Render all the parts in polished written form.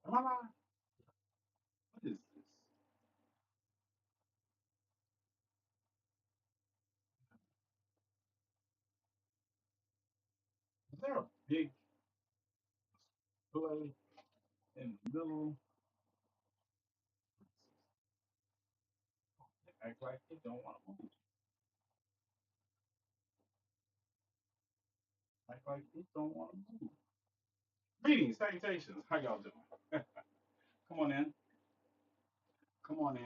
Am I live? What is this? Is there a big play in the middle? Act like it don't want to move. Act like it don't want to move. Greetings, salutations. How y'all doing? Come on in. Come on in.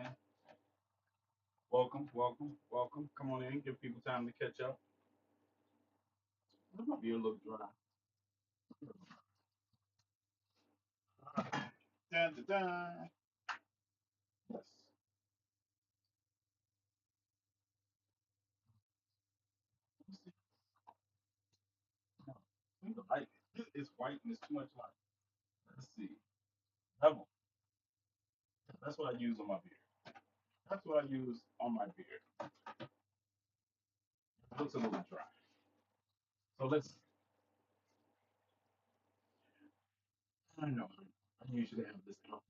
Welcome, welcome, welcome. Come on in. Give people time to catch up. It might be a little dry. Dun, dun, dun. Yes. Let's see. No, we the light. It's white and it's too much light. Let's see. Level. That's what I use on my beard. That's what I use on my beard. It looks a little dry. So let's. I know. I usually have this out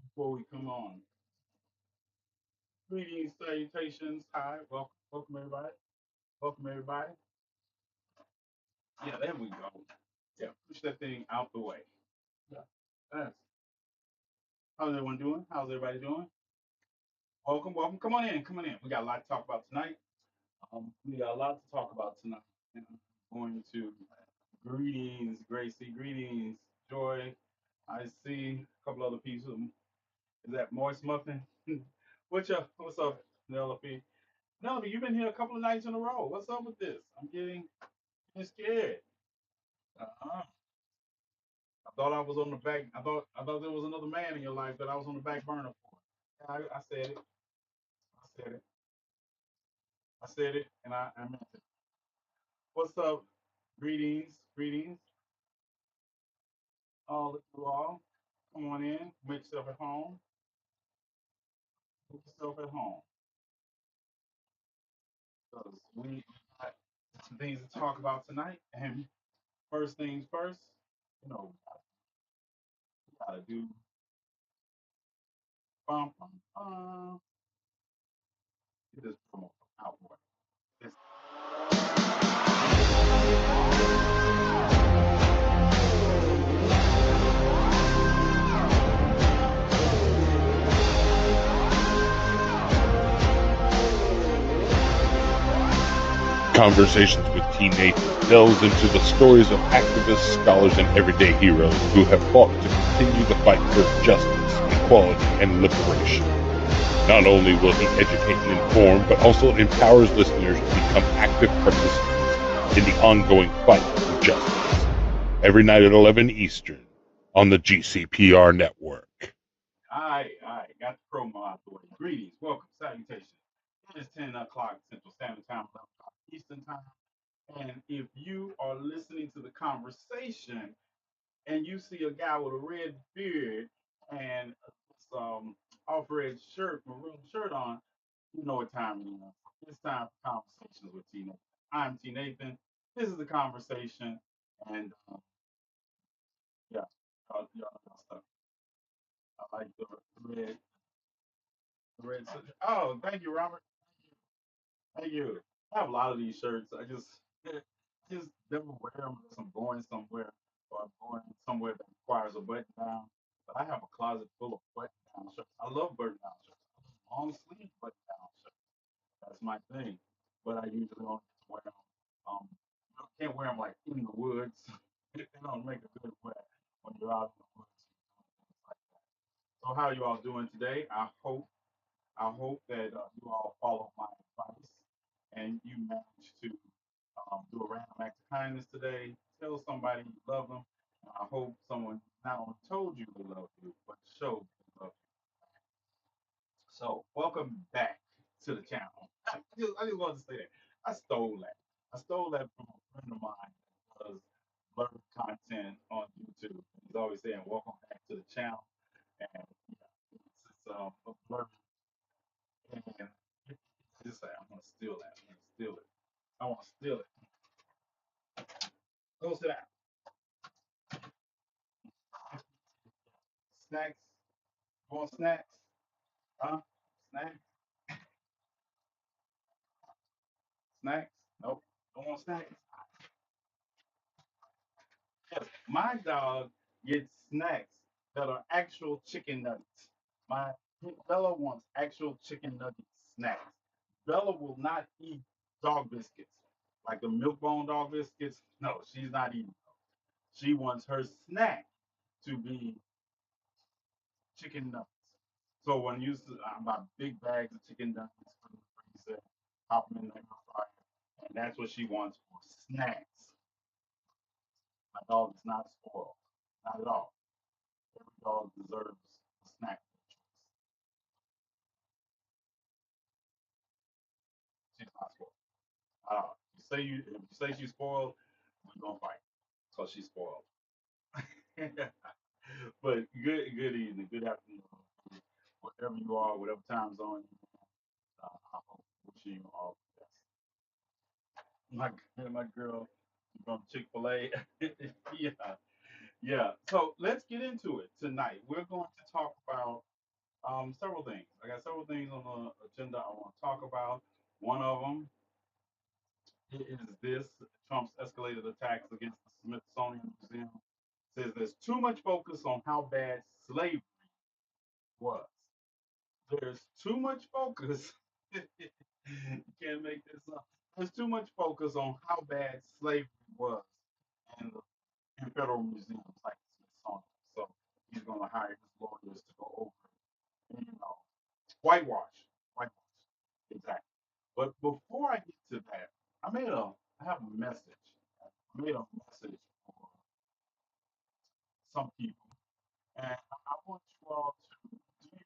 before we come on. Greetings, salutations. Hi, welcome, welcome everybody. Welcome everybody. Yeah, there we go. Yeah, push that thing out the way. Yeah, that's. How's everyone doing? How's everybody doing? Welcome, welcome. Come on in, come on in. We got a lot to talk about tonight. We got a lot to talk about tonight. And I'm going to greetings, Gracie. Greetings, Joy. I see a couple other people. Is that Moist Muffin? What's up? What's up, Penelope? Penelope, you've been here a couple of nights in a row. What's up with this? I'm getting scared. Uh-huh. I thought I was on the back. I thought there was another man in your life that I was on the back burner for. I said it. I said it. I said it, and I meant it. What's up? Greetings, greetings, all of you all. Come on in. Make yourself at home. Make yourself at home. Because we got some things to talk about tonight. And first things first, you know, we gotta do bum bum bum. Get this promo out boy. This Conversations with TNathan delves into the stories of activists, scholars, and everyday heroes who have fought to continue the fight for justice, equality, and liberation. Not only will he educate and inform, but also empowers listeners to become active participants in the ongoing fight for justice. Every night at 11 Eastern on the GCPR network. all right, got the promo out the way. Greetings, welcome, salutations. It is 10 o'clock Central Standard Time, 11 o'clock Eastern Time. And if you are listening to the conversation and you see a guy with a red beard and this off red shirt, maroon shirt on, you know what time it is. It's time for conversations with T Nathan. I'm T Nathan. This is the conversation, and yeah, y'all stuff. I like red, the red. Oh, thank you, Robert. Thank you. I have a lot of these shirts. I just never wear them unless I'm going somewhere or I'm going somewhere that requires a button down. But I have a closet full of button down shirts. I love button down shirts. Long sleeve button down shirts. That's my thing. But I usually only just wear them. You can't wear them like in the woods. They don't make a good wear when you're out in the woods. Like that. So how are you all doing today? I hope that you all follow my advice and you manage to do a random act of kindness today. Tell somebody you love them. And I hope someone not only told you they love you, but showed they love you. So, welcome back to the channel. I just wanted to say that. I stole that. I stole that from a friend of mine that does blurred content on YouTube. He's always saying, welcome back to the channel. And yeah, it's a blurred. And I just say, I'm going to steal that. I'm going to steal it. I want to steal it. Go sit down. Snacks? You want snacks? Huh? Snacks? Snacks? Nope. Don't want snacks? Yes. My dog gets snacks that are actual chicken nuggets. My Bella wants actual chicken nugget snacks. Bella will not eat dog biscuits, like the milk bone dog biscuits. No, she's not eating. She wants her snack to be chicken nuggets. So when you I buy big bags of chicken nuggets from the freezer, pop them in the air fryer, and that's what she wants for snacks. My dog is not spoiled, not at all. Every dog deserves a snack of their choice. She's not spoiled. If you say she's spoiled, we're gonna fight because she's spoiled. But good evening, good afternoon, wherever you are, whatever time zone you're in. I hope wishing you all the best. My girl from Chick-fil-A. Yeah, yeah. So let's get into it tonight. We're going to talk about several things. I got several things on the agenda I want to talk about. One of them is this Trump's escalated attacks against the Smithsonian Museum. Says there's too much focus on how bad slavery was. There's too much focus. You can't make this up. There's too much focus on how bad slavery was in, in federal museums like the Smithsonian. So he's going to hire his lawyers to go over it. And, whitewash, whitewash, exactly. But before I get to that, I have a message. I made a message for some people, and I want you all to do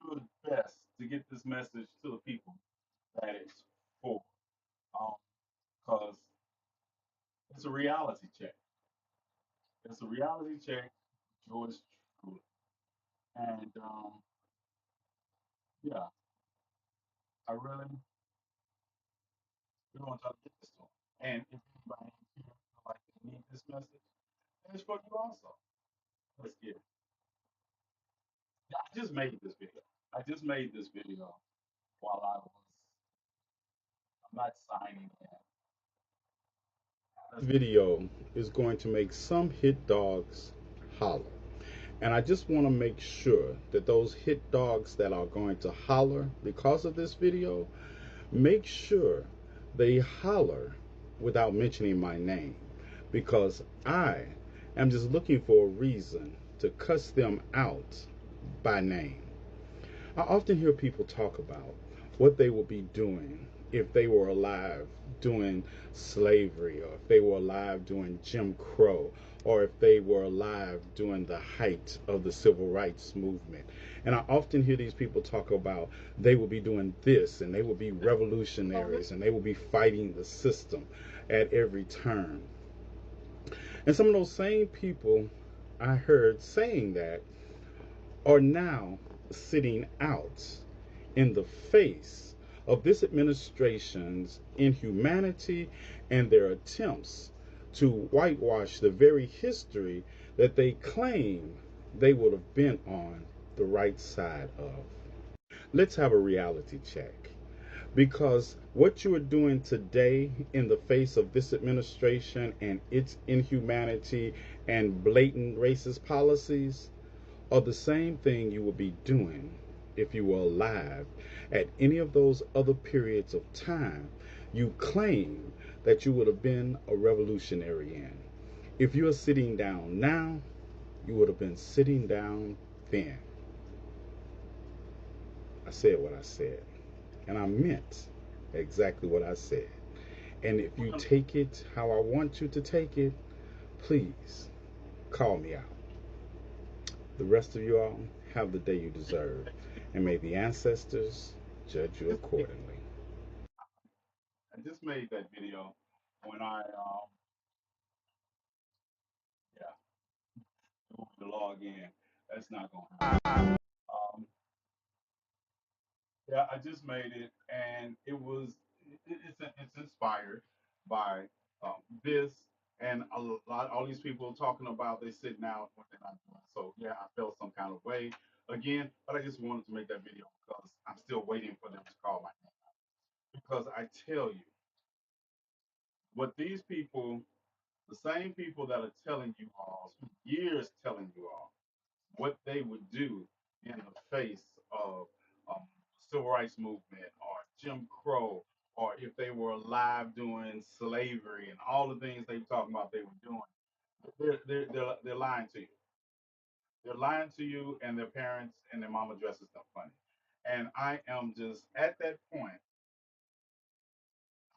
your best to get this message to the people that it's for. Because it's a reality check. It's a reality check, yours truly. And yeah, I really want y'all to get this to them. And if anybody here feel like they need this message, then it's for you also. Let's get it. Yeah, I just made this video. I just made this video while I'm not signing in. This video is going to make some hit dogs holler. And I just want to make sure that those hit dogs that are going to holler because of this video, make sure they holler without mentioning my name. Because I am just looking for a reason to cuss them out by name. I often hear people talk about what they would be doing if they were alive during slavery, or if they were alive during Jim Crow, or if they were alive during the height of the civil rights movement. And I often hear these people talk about they will be doing this, and they will be revolutionaries, and they will be fighting the system at every turn. And some of those same people I heard saying that are now sitting out in the face of this administration's inhumanity and their attempts to whitewash the very history that they claim they would have been on the right side of. Let's have a reality check. Because what you are doing today in the face of this administration and its inhumanity and blatant racist policies are the same thing you would be doing if you were alive at any of those other periods of time you claim that you would have been a revolutionary in. If you are sitting down now, you would have been sitting down then. I said what I said, and I meant exactly what I said. And if you take it how I want you to take it, please call me out. The rest of you all have the day you deserve, and may the ancestors judge you accordingly. I just made that video when yeah, moved to log in. That's not gonna happen. Um, yeah, I just made it, and it's inspired by this and all these people talking about they sitting out what they're not doing. So yeah, I felt some kind of way, again, but I just wanted to make that video because I'm still waiting for them to call my name. Because I tell you, what these people, the same people that are telling you all, spent years telling you all what they would do in the face of civil rights movement or Jim Crow, or if they were alive during slavery and all the things they were talking about they were doing, they're lying to you. They're lying to you, and their parents and their mama dresses them funny. And I am just at that point.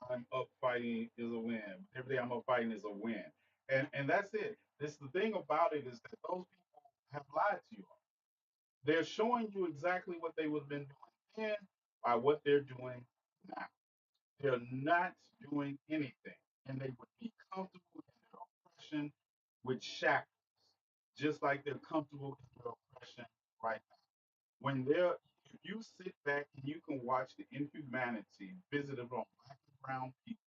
I'm up fighting is a win. Every day I'm up fighting is a win. And that's it. This the thing about it is that those people have lied to you. They're showing you exactly what they would have been doing then by what they're doing now. They're not doing anything. And they would be comfortable in their oppression with shackles, just like they're comfortable in their oppression right now. When they're if you sit back and you can watch the inhumanity visited on black and brown people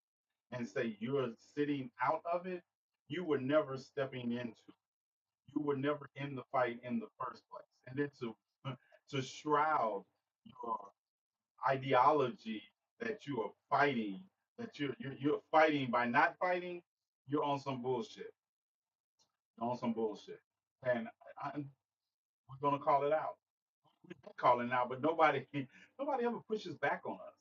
and say you're sitting out of it, you were never stepping into. You were never in the fight in the first place. And then to shroud your ideology that you are fighting, that you're fighting by not fighting, you're on some bullshit. You're on some bullshit. And we're gonna call it out. We've been calling it out, but nobody ever pushes back on us.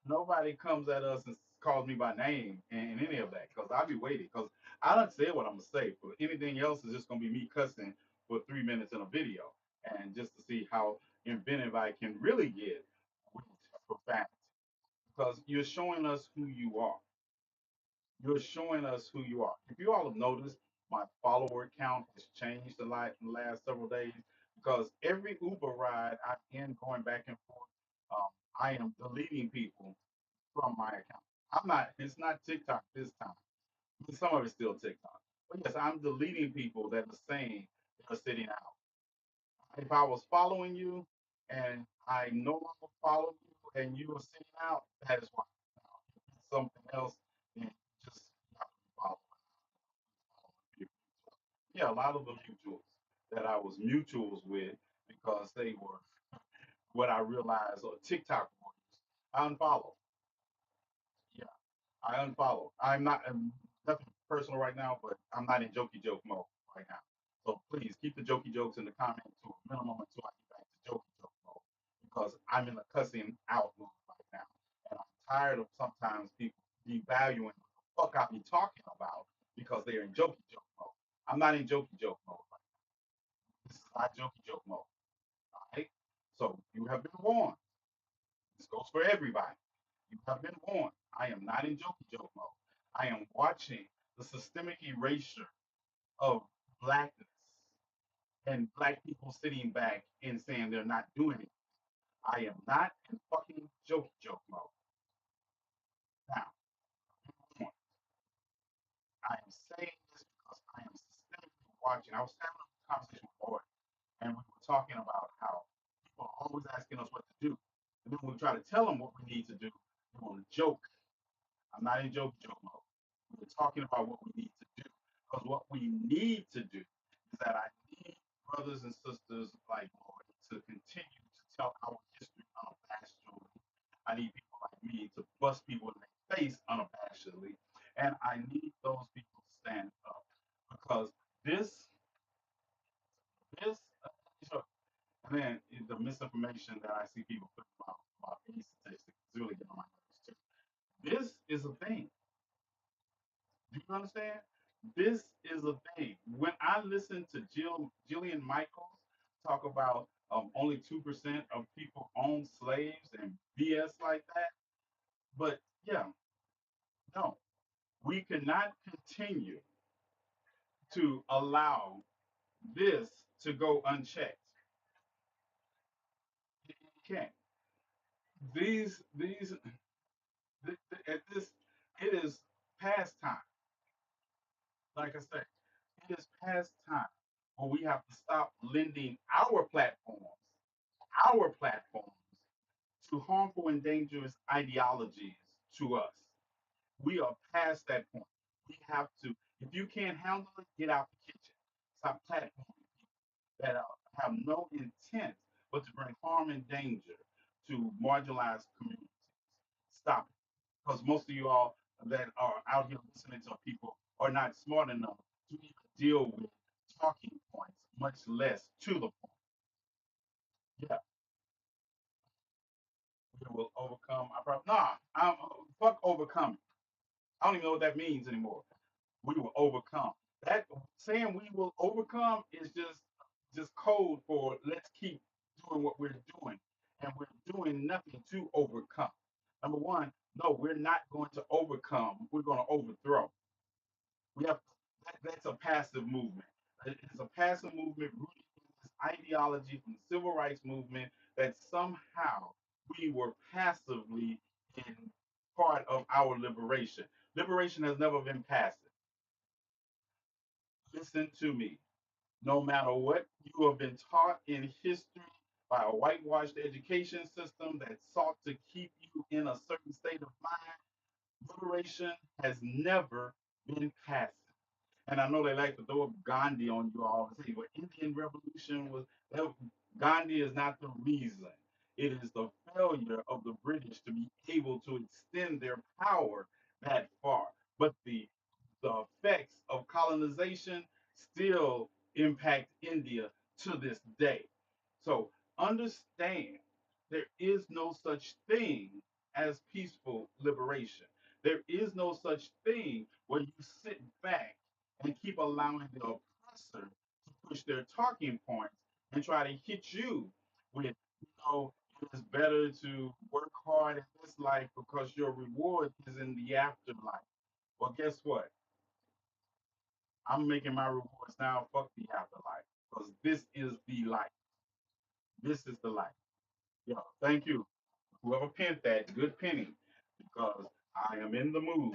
Nobody comes at us and calls me by name and any of that because I'll be waiting because I don't say what I'm gonna say. But anything else is just gonna be me cussing for 3 minutes in a video and just to see how inventive I can really get with profanity because you're showing us who you are. You're showing us who you are. If you all have noticed, my follower count has changed a lot in the last several days because every Uber ride I'm in going back and forth, I am deleting people from my account. I'm not, it's not TikTok this time. Some of it's still TikTok. But yes, I'm deleting people that are saying they're sitting out. If I was following you and I no longer follow you and you are sitting out, that is why. Now, if it's something else, then just not follow people. Yeah, a lot of the mutuals that I was mutuals with because they were what I realized are TikTok warriors. I unfollowed. Yeah, I unfollow. I'm not nothing personal right now, but I'm not in jokey joke mode right now. So please keep the jokey jokes in the comments to a minimum until I get back to jokey joke mode because I'm in a cussing out mode right now, and I'm tired of sometimes people devaluing what the fuck I be talking about because they're in jokey joke mode. I'm not in jokey joke mode right now. This is not jokey joke mode. All right. So you have been warned. This goes for everybody. You have been warned. I am not in jokey joke mode. I am watching the systemic erasure of blackness and black people sitting back and saying they're not doing it. I am not in fucking jokey joke mode. Now, I am saying this because I am systemically watching. I was having a conversation with Lord, and we were talking about how people are always asking us what to do. And then when we try to tell them what we need to do, they want to joke. I'm not in joke mode. We're talking about what we need to do. Because what we need to do is that I need brothers and sisters like Lord to continue to tell our history unabashedly. I need people like me to bust people in their face unabashedly. And I need those people to stand up. Because this, this, and then the misinformation that I see people putting about these statistics is really getting on my nerves too. This is a thing. Do you understand? This is a thing. When I listen to Jillian Michaels talk about only 2% of people own slaves and BS like that, but yeah, no, we cannot continue to allow this to go unchecked. You can't. These at this, it is past time. Like I said, it is past time where we have to stop lending our platforms to harmful and dangerous ideologies to us. We are past that point. We have to, if you can't handle it, get out the kitchen. Stop platforming people that have no intent but to bring harm and danger to marginalized communities. Stop it. Because most of you all that are out here listening to people are not smart enough to even deal with talking points, much less to the point. Yeah, we will overcome. I probably nah. I'm fuck overcome. I don't even know what that means anymore. We will overcome. That saying we will overcome is just code for let's keep doing what we're doing, and we're doing nothing to overcome. Number one, no, we're not going to overcome. We're going to overthrow. We have that's a passive movement. It's a passive movement rooted in this ideology from the civil rights movement that somehow we were passively in part of our liberation. Liberation has never been passive. Listen to me. No matter what you have been taught in history by a whitewashed education system that sought to keep you in a certain state of mind, liberation has never been passive. And I know they like to throw up Gandhi on you all and say, well, Indian Revolution was Gandhi is not the reason. It is the failure of the British to be able to extend their power that far. But the effects of colonization still impact India to this day. So understand there is no such thing as peaceful liberation. There is no such thing where you sit back and keep allowing the oppressor to push their talking points and try to hit you with, it is better to work hard in this life because your reward is in the afterlife. Well, guess what? I'm making my rewards now. Fuck the afterlife because this is the life. This is the life. Yo, thank you. Whoever penned that, good penny, because I am in the mood.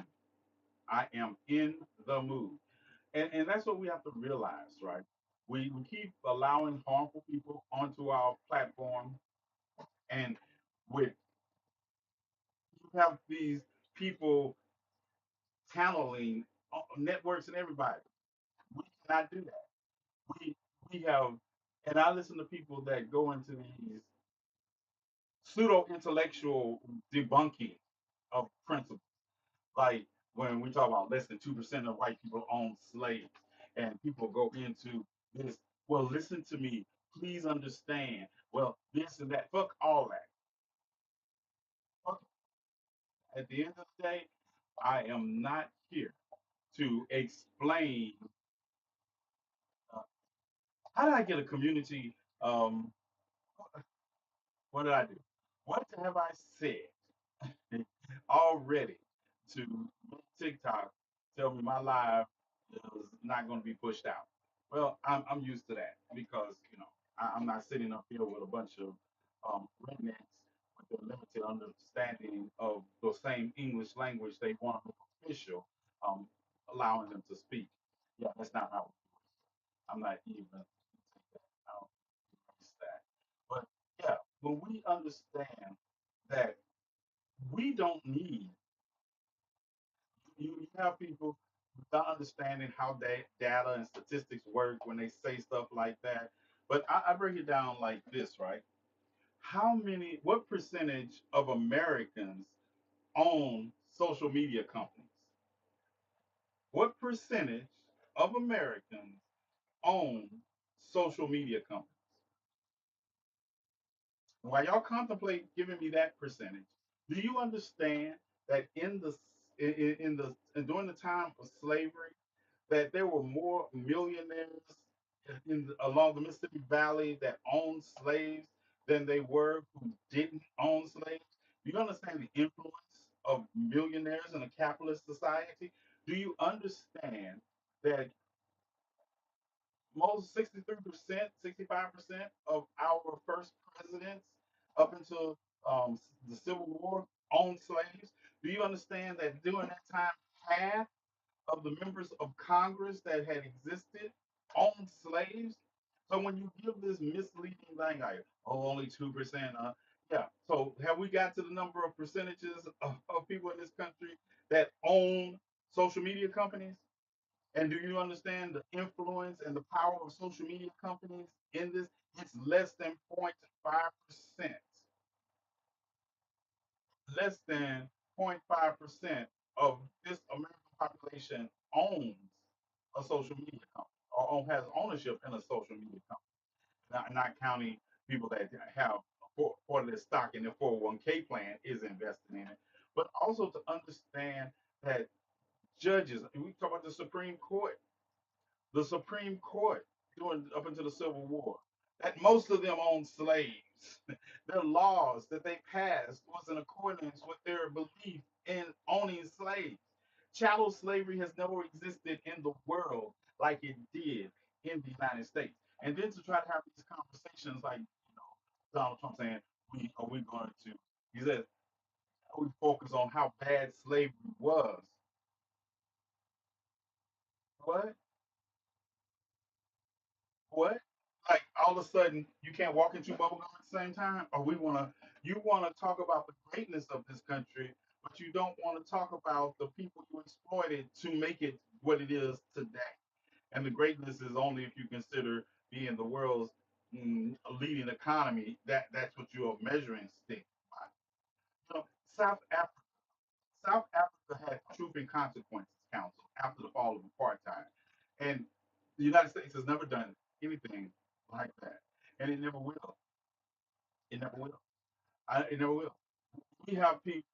I am in the mood. And that's what we have to realize, right? We keep allowing harmful people onto our platform, and with you have these people channeling networks and everybody. We cannot do that. We we have, and I listen to people that go into these pseudo intellectual debunking of principles. Like when we talk about less than 2% of white people own slaves, and people go into this. Well, listen to me. Please understand. Well, this and that. Fuck all that. Fuck. At the end of the day, I am not here to explain. Uh, how did I get a community? What did I do? What have I said already to make TikTok tell me my live is not going to be pushed out? Well, I'm used to that because I'm not sitting up here with a bunch of rednecks with their limited understanding of the same English language they want to make official, um, allowing them to speak. Yeah, that's not how it works. I'm not even I don't use that. But yeah, when we understand that we don't need you have people without understanding how data and statistics work when they say stuff like that. But I break it down like this, right? What percentage of Americans own social media companies? What percentage of Americans own social media companies? While y'all contemplate giving me that percentage, do you understand that during the time of slavery, that there were more millionaires along the Mississippi Valley that owned slaves than they were who didn't own slaves? Do you understand the influence of millionaires in a capitalist society? Do you understand that most 63%, 65% of our first presidents up until the Civil War owned slaves? Do you understand that during that time, half of the members of Congress that had existed owned slaves? So when you give this misleading thing like, oh, only 2%, yeah. So have we got to the number of percentages of people in this country that own social media companies? And do you understand the influence and the power of social media companies in this? It's less than 0.5%. Less than 0.5% of this American population owns a social media company or has ownership in a social media company, not counting people that have for their stock in their 401k plan is invested in it, but also to understand that judges, and we talk about the Supreme Court during up until the Civil War, that most of them owned slaves. Their laws that they passed was in accordance with their belief in owning slaves. Chattel slavery has never existed in the world like it did in the United States. And then to try to have these conversations like, Donald Trump saying, are we going to, he said, we focus on how bad slavery was. What? What? Like all of a sudden you can't walk and chew bubble gum at the same time? Or you want to talk about the greatness of this country, but you don't want to talk about the people you exploited to make it what it is today. And the greatness is only if you consider being the world's leading economy. That's what you're measuring stick by. South Africa had Truth and Consequences Council after the fall of apartheid, and the United States has never done anything like that, and it never will. It never will. It never will. We have people.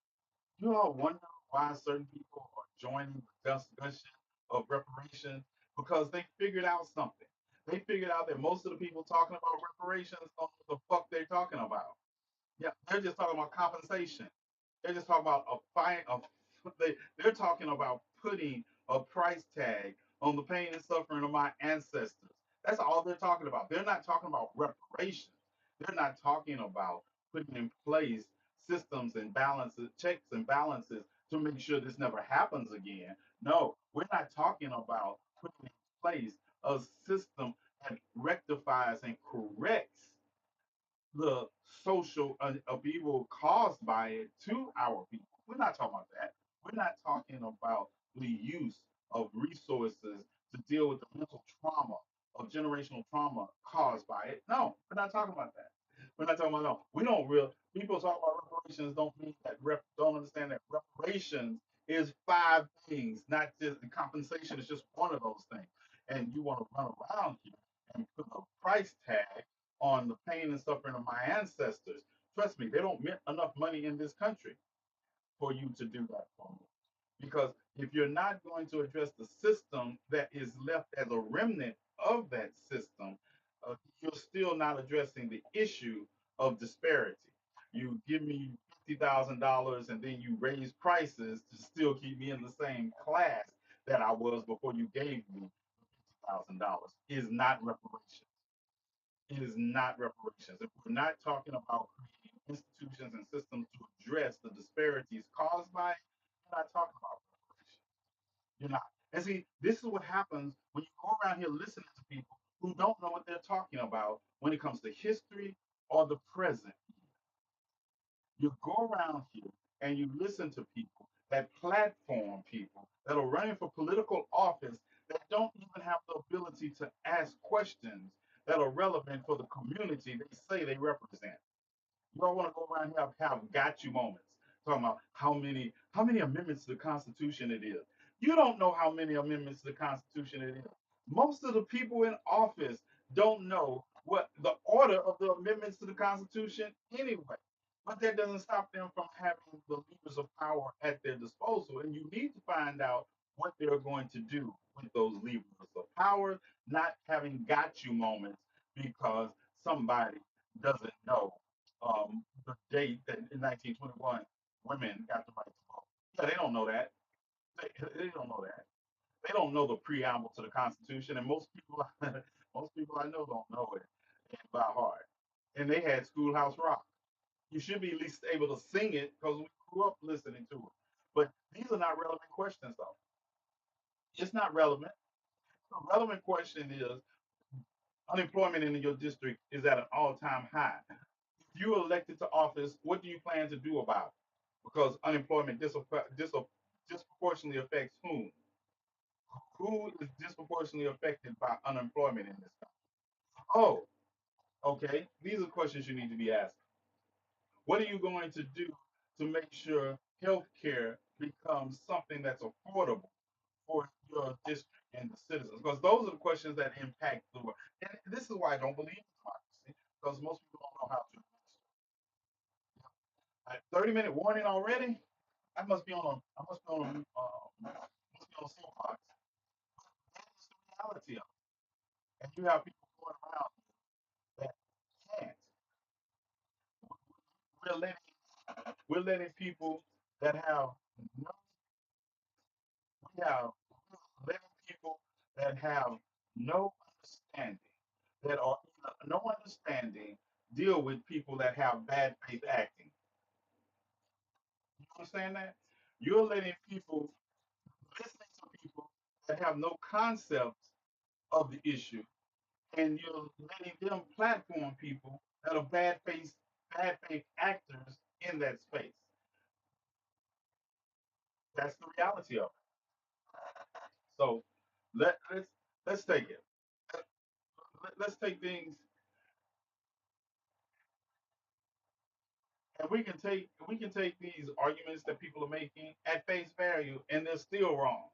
You all wonder why certain people are joining the discussion of reparations because they figured out something. They figured out that most of the people talking about reparations don't know what the fuck they're talking about. Yeah, they're just talking about compensation. They're just talking about a fine. They're talking about putting a price tag on the pain and suffering of my ancestors. That's all they're talking about. They're not talking about reparations. They're not talking about putting in place systems and balances, checks and balances to make sure this never happens again. No, we're not talking about putting in place a system that rectifies and corrects the social upheaval caused by it to our people. We're not talking about that. We're not talking about the use of resources to deal with the mental trauma of generational trauma caused by it. No, we're not talking about that. We're not talking about no. We don't real people talk about reparations don't mean that don't understand that reparations is five things, not just the compensation is just one of those things. And you want to run around here and put a price tag on the pain and suffering of my ancestors. Trust me, they don't mint enough money in this country for you to do that for me. Because if you're not going to address the system that is left as a remnant of that system, you're still not addressing the issue of disparity. You give me $50,000 and then you raise prices to still keep me in the same class that I was before you gave me $50,000 is not reparation. It is not reparations. If we're not talking about creating institutions and systems to address the disparities caused by it, you're not talking about reparations. You're not. And see, this is what happens when you go around here listening to people who don't know what they're talking about when it comes to history or the present. You go around here and you listen to people that platform people that are running for political office that don't even have the ability to ask questions that are relevant for the community they say they represent. You don't want to go around here and have got you moments talking about how many amendments to the Constitution it is. You don't know how many amendments to the Constitution it is. Most of the people in office don't know what the order of the amendments to the Constitution anyway. But that doesn't stop them from having the levers of power at their disposal. And you need to find out what they're going to do with those levers of power, not having got you moments because somebody doesn't know the date that in 1921 women got the right to vote. Yeah, they don't know that. They don't know that. They don't know the preamble to the Constitution, and most people I know don't know it by heart. And they had Schoolhouse Rock. You should be at least able to sing it because we grew up listening to it. But these are not relevant questions, though. It's not relevant. The relevant question is unemployment in your district is at an all-time high. If you're elected to office, what do you plan to do about it? Because unemployment disproportionately affects whom? Who is disproportionately affected by unemployment in this country? Oh, okay. These are questions you need to be asking. What are you going to do to make sure healthcare becomes something that's affordable for your district and the citizens? Because those are the questions that impact the world. And this is why I don't believe in democracy, because most people don't know how to administer. A 30-minute warning already? I must be on a soapbox. That is the reality of it. And you have people going around that can't. We're letting we're letting people that have no we have letting people that have no understanding, that are no understanding, deal with people that have bad faith acting. You understand that? You're letting people listening to people that have no concept of the issue, and you're letting them platform people that are bad faith actors in that space. That's the reality of it. So let's take it. Let's take things, and we can take these arguments that people are making at face value, and they're still wrong.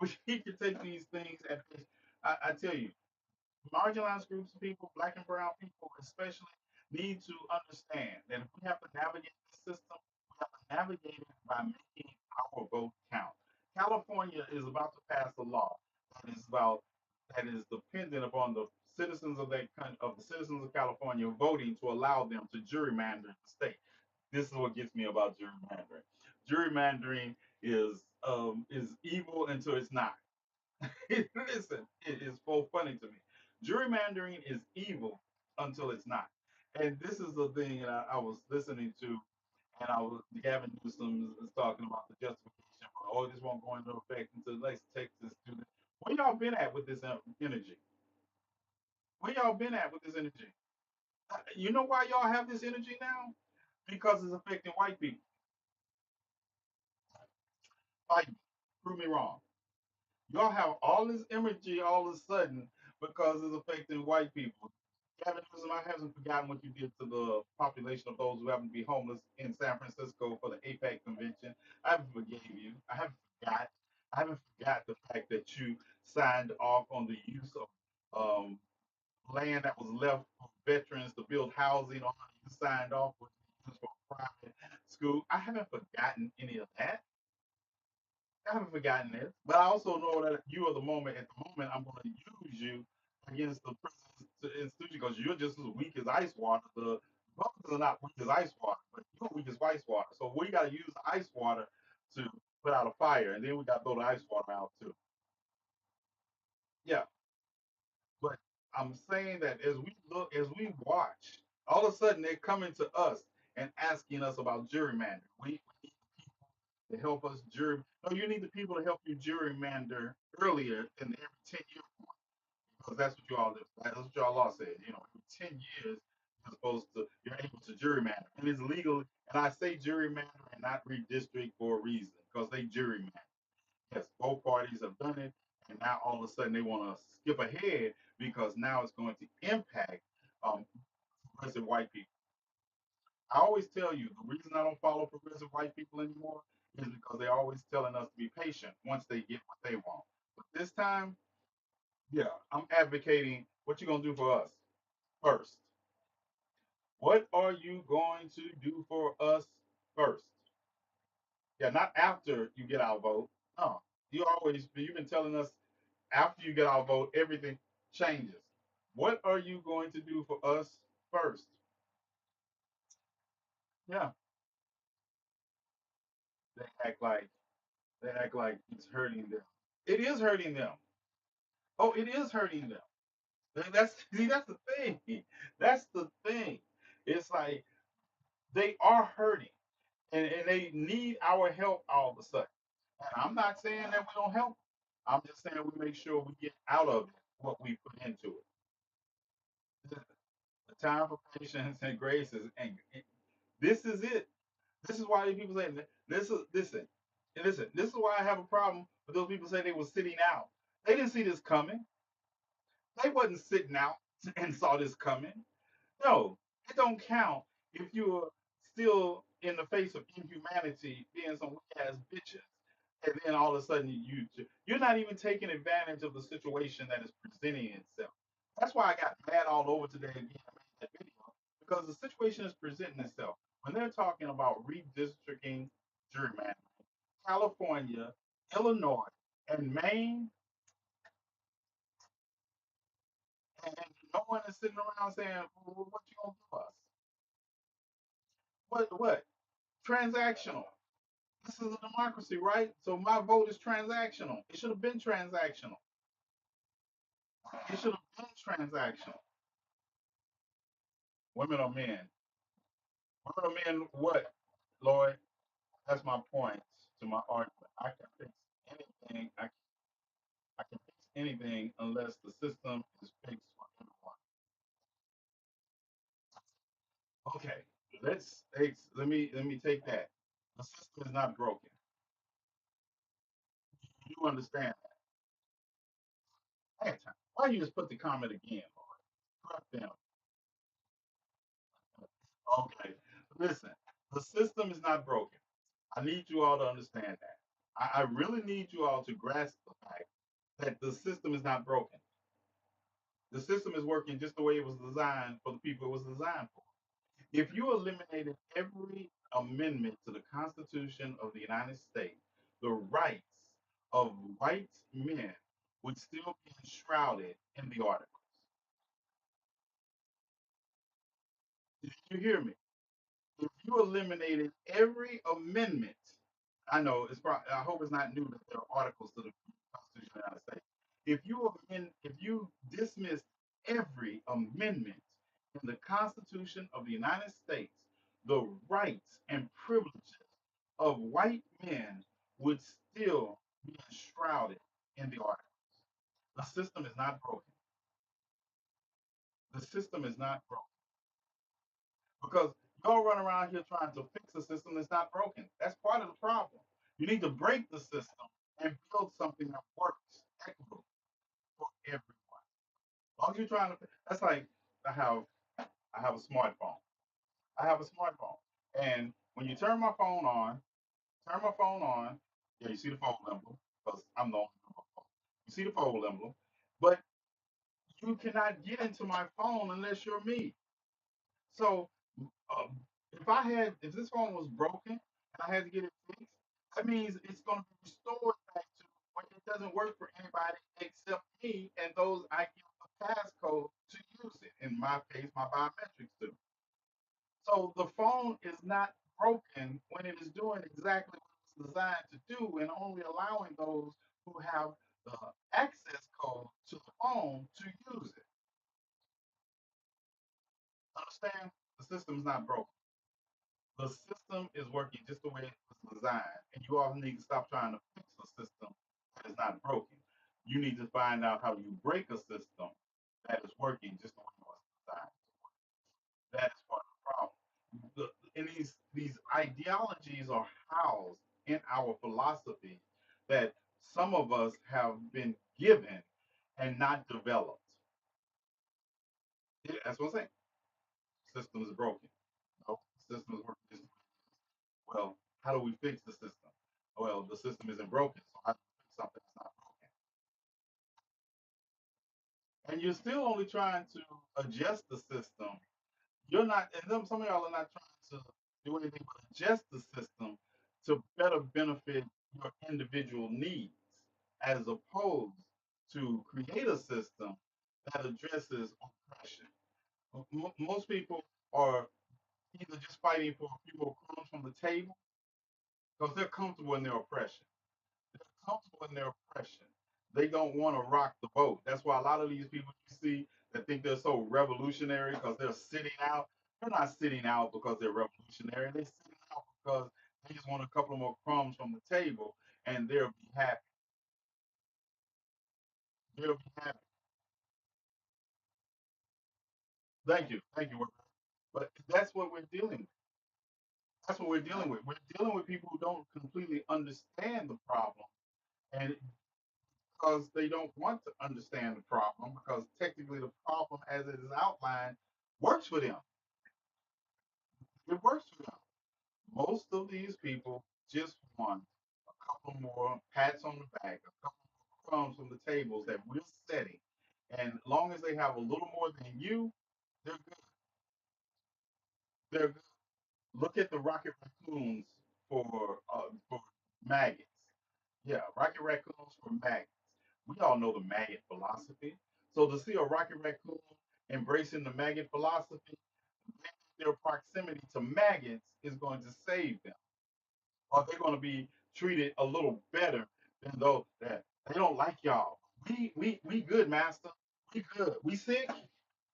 We can take these things at face. I tell you, marginalized groups of people, black and brown people especially, need to understand that if we have to navigate the system, we have to navigate it by making our vote count. California is about to pass a law that is dependent upon the citizens of the citizens of California voting to allow them to gerrymander the state. This is what gets me about gerrymandering. Gerrymandering is evil until it's not. Listen, it is so funny to me. Gerrymandering is evil until it's not. And this is the thing that I was listening to, and Gavin Newsom is talking about the justification for, oh, this won't go into effect until next Texas do this. Where y'all been at with this energy? Where y'all been at with this energy? You know why y'all have this energy now? Because it's affecting white people. Fight me. Prove me wrong. Y'all have all this energy all of a sudden because it's affecting white people. Gavin Newsom, I haven't forgotten what you did to the population of those who happen to be homeless in San Francisco for the APEC convention. I haven't forgave you. I haven't forgot. I haven't forgot the fact that you signed off on the use of um, land that was left for veterans to build housing on. You signed off with used for private school. I haven't forgotten any of that. I haven't forgotten this, but I also know that you are the moment. At the moment, I'm going to use you against the prison institution because you're just as weak as ice water. The Republicans are not weak as ice water, but you're weak as ice water. So we got to use ice water to put out a fire, and then we got to throw the ice water out too. Yeah, but I'm saying that as we watch, all of a sudden they're coming to us and asking us about gerrymandering. We need people to help us jury. No, you need the people to help you gerrymander earlier than every 10 years, because that's what you all do. That's what y'all law says. Every 10 years you're able to gerrymander, and it's legal. And I say gerrymander and not redistrict for a reason, because they gerrymander. Yes, both parties have done it, and now all of a sudden they want to skip ahead because now it's going to impact um, progressive white people. I always tell you the reason I don't follow progressive white people anymore is because they're always telling us to be patient once they get what they want. But this time, yeah, I'm advocating what you're gonna do for us first. What are you going to do for us first? Yeah, not after you get our vote. No, you've been telling us after you get our vote, everything changes. What are you going to do for us first? Yeah, they act like it's hurting them. It is hurting them. Oh, it is hurting them. That's the thing. That's the thing. It's like they are hurting, and they need our help all of a sudden. And I'm not saying that we don't help. I'm just saying we make sure we get out of it what we put into it. The time for patience and grace is, and this is it. This is why people say, listen. And listen, this is why I have a problem with those people say they were sitting out. They didn't see this coming. They wasn't sitting out and saw this coming. No, it don't count if you're still in the face of inhumanity, being some weak ass bitches, and then all of a sudden you're not even taking advantage of the situation that is presenting itself. That's why I got mad all over today again. I made that video because the situation is presenting itself when they're talking about redistricting, gerrymandering. California, Illinois, and Maine, and no one is sitting around saying, well, "What you gonna give us? What? Transactional. This is a democracy, right? So my vote is transactional. It should have been transactional. It should have been transactional. Women or men? Women or men? What, Lloyd? That's my point to my argument. I can fix anything. I can fix anything unless the system is fixed for everyone. Okay, let me take that. The system is not broken. You understand that? I had time. Why don't you just put the comment again, Lord? Correct them. Okay. Listen, the system is not broken. I need you all to understand that. I really need you all to grasp the fact that the system is not broken. The system is working just the way it was designed for the people it was designed for. If you eliminated every amendment to the Constitution of the United States, the rights of white men would still be enshrouded in the articles. Did you hear me? If you eliminated every amendment, I know it's probably, I hope it's not new that there are articles to the Constitution of the United States. If you dismiss every amendment in the Constitution of the United States, the rights and privileges of white men would still be enshrouded in the articles. The system is not broken. The system is not broken. Because y'all run around here trying to fix a system that's not broken. That's part of the problem. You need to break the system and build something that works equitably for everyone. As long as you're trying to, that's like I have I have a smartphone. I have a smartphone, and when you turn my phone on. Yeah, you see the phone emblem because I'm the only one with a phone. You see the phone emblem, but you cannot get into my phone unless you're me. So if this phone was broken and I had to get it fixed, that means it's going to be restored back to when it doesn't work for anybody except me and those I give the passcode to use it. In my case, my biometrics do. So the phone is not broken when it is doing exactly what it's designed to do and only allowing those who have the access code to the phone to use it. Understand? The system is not broken. The system is working just the way it was designed, and you all need to stop trying to fix a system that is not broken. You need to find out how you break a system that is working just the way it was designed. That is part of the problem. And these ideologies are housed in our philosophy that some of us have been given and not developed. Yeah, that's what I'm saying. System is broken. No, the system is working just well, how do we fix the system? Well, the system isn't broken, so how do we fix something that's not broken? And you're still only trying to adjust the system. You're not, and some of y'all are not trying to do anything but adjust the system to better benefit your individual needs, as opposed to create a system that addresses oppression. Most people are either just fighting for a few more crumbs from the table because they're comfortable in their oppression. They're comfortable in their oppression. They don't want to rock the boat. That's why a lot of these people you see that think they're so revolutionary because they're sitting out. They're not sitting out because they're revolutionary. They're sitting out because they just want a couple of more crumbs from the table and they'll be happy. They'll be happy. Thank you. Thank you. But that's what we're dealing with. That's what we're dealing with. We're dealing with people who don't completely understand the problem, and because they don't want to understand the problem, because technically the problem, as it is outlined, works for them. It works for them. Most of these people just want a couple more pats on the back, a couple more crumbs from the tables that we're setting. And as long as they have a little more than you, they're good. They're good. Look at the rocket raccoons for maggots. Yeah, rocket raccoons for maggots. We all know the maggot philosophy. So to see a rocket raccoon embracing the maggot philosophy, their proximity to maggots is going to save them, or they're going to be treated a little better than those that they don't like y'all. We good, master. We good. We sick.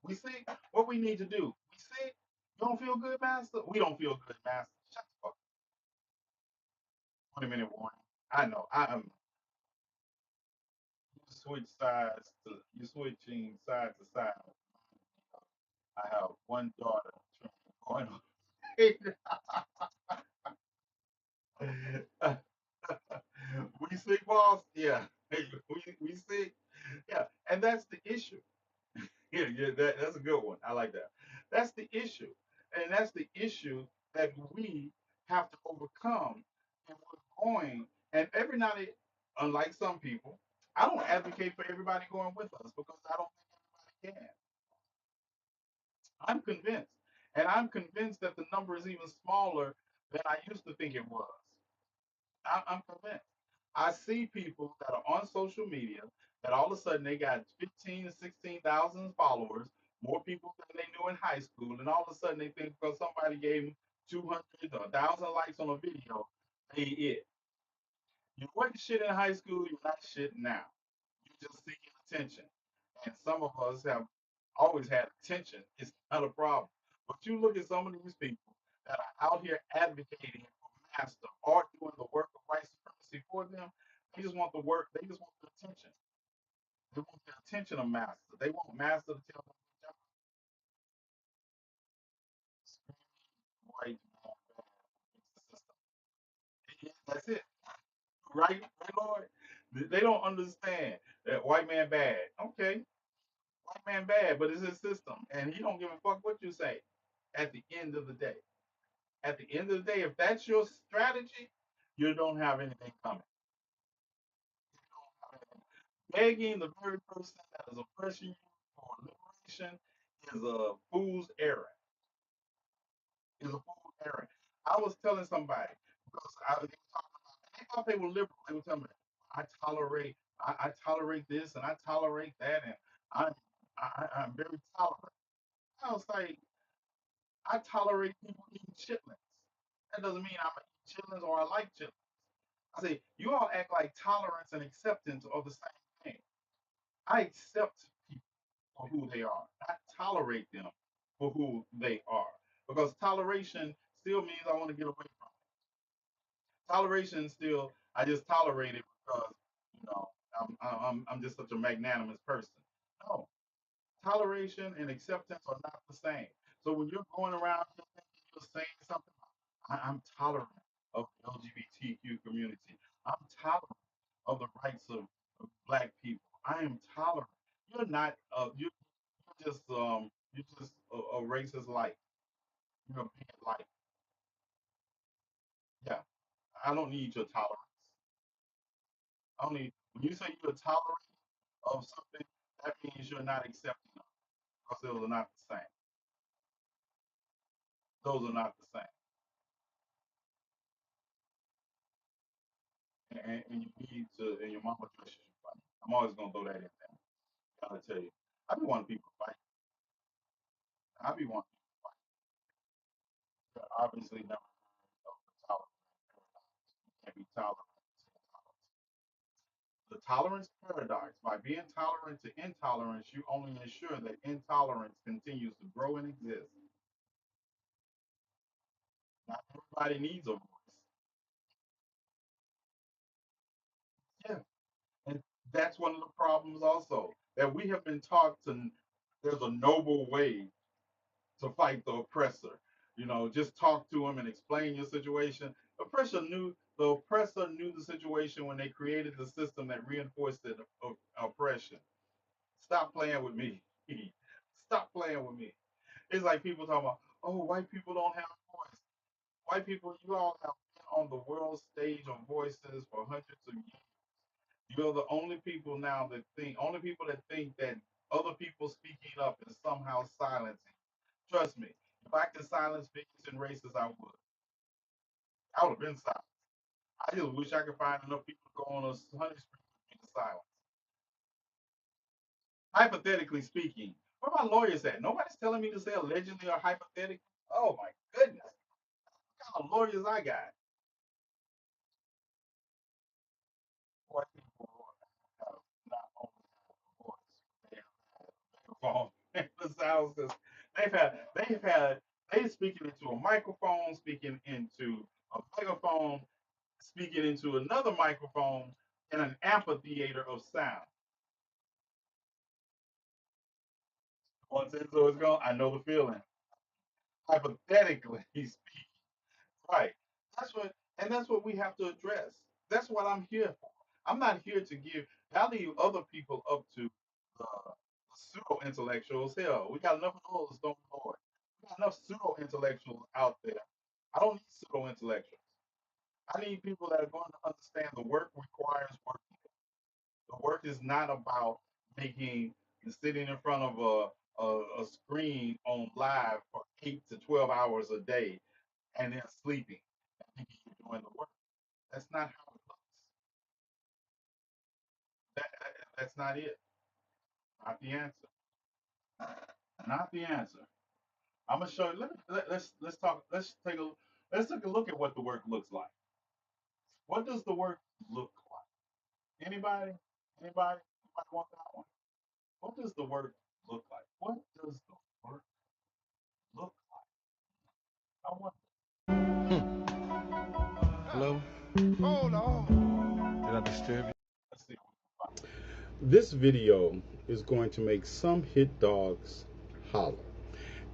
We sick. What we need to do? We sick. You don't feel good, master. We don't feel good, master. Shut the fuck. 20-minute warning. I know. I am. You switch sides to. You switching side to side. I have one daughter going on. We sick, boss. Yeah. We sick. Yeah. And that's the issue. Yeah, that's a good one. I like that. That's the issue. And that's the issue that we have to overcome. And we're going, and every night, unlike some people, I don't advocate for everybody going with us because I don't think everybody can. I'm convinced. And I'm convinced that the number is even smaller than I used to think it was. I'm convinced. I see people that are on social media that all of a sudden they got 15 to 16,000 followers, more people than they knew in high school, and all of a sudden they think because somebody gave them 200 or 1,000 likes on a video, they it. You wasn't shit in high school, you're not shit now. You're just seeking attention. And some of us have always had attention. It's not a problem. But you look at some of these people that are out here advocating for master or doing the work of white supremacy for them. They just want the work. They just want the attention. They want the attention of master. They want master to tell them, white man bad. It's the system. That's it. Right, right, Lord? They don't understand that white man bad. Okay, white man bad, but it's his system, and he don't give a fuck what you say. At the end of the day, at the end of the day, if that's your strategy, you don't have anything coming. You don't have anything. Begging the very person that is oppressing you for liberation is a fool's errand. Is a fool's errand. I was telling somebody because they thought they were liberal. They were telling me, I tolerate, I tolerate this and I tolerate that, and I'm, I'm very tolerant. I was like, I tolerate people eating chitlins. That doesn't mean I'm eat chitlins or I like chitlins. I say, you all act like tolerance and acceptance are the same thing. I accept people for who they are. I tolerate them for who they are. Because toleration still means I want to get away from it. Toleration still, I just tolerate it because, you know, I'm just such a magnanimous person. No, toleration and acceptance are not the same. So when you're going around here thinking you're saying something, I'm tolerant of the LGBTQ community. I'm tolerant of the rights of black people. I am tolerant. You're not. You're just a racist light. You're a bigot light. Yeah. I don't need your tolerance. I don't need. When you say you're tolerant of something, that means you're not accepting of it because those are not the same. Those are not the same. And you need to. And your mama dresses you funny. I'm always gonna throw that in there. Gotta tell you. I be wanting people to fight. I be wanting people to fight. But obviously never heard of the tolerant paradox. You can't be tolerant to intolerance. The tolerance paradox. By being tolerant to intolerance, you only ensure that intolerance continues to grow and exist. Not everybody needs a voice. Yeah. And that's one of the problems also. That we have been taught to there's a noble way to fight the oppressor. Just talk to him and explain your situation. The oppressor knew the situation when they created the system that reinforced the oppression. Stop playing with me. Stop playing with me. It's like people talking about, oh, white people don't have a voice. White people, you all have been on the world stage of voices for hundreds of years. You're the only people that think that other people speaking up is somehow silencing. Trust me, if I could silence bigots and racists, I would. I would have been silent. I just wish I could find enough people to go on a honey street with me to silence. Hypothetically speaking, where my lawyers at? Nobody's telling me to say allegedly or hypothetically. Oh my goodness, what kind of lawyers I got? White people have not only had a voice, they have had a megaphone in the South. They speaking into a microphone, speaking into a megaphone, speaking into another microphone in an amphitheater of sound. Once into it's gone, I know the feeling. Hypothetically speaking, right? That's what we have to address. That's what I'm here for. I'm not here to give value other people up to the pseudo intellectuals. Hell, we got enough of those, don't we, Lord? We got enough pseudo intellectuals out there. I don't need pseudo intellectuals. I need people that are going to understand the work requires work. The work is not about making and sitting in front of a screen on live for 8 to 12 hours a day and then sleeping and thinking you're doing the work. That's not how it looks. That's not it. Not the answer. Not the answer. I'm gonna show you. Let's talk. Let's take a look at what the work looks like. What does the work look like? Anybody? Anybody? Anybody want that one? What does the work look like? What does the work look like? I want. Hello? Hold on. Did I disturb you? Let's see. This video is going to make some hit dogs holler.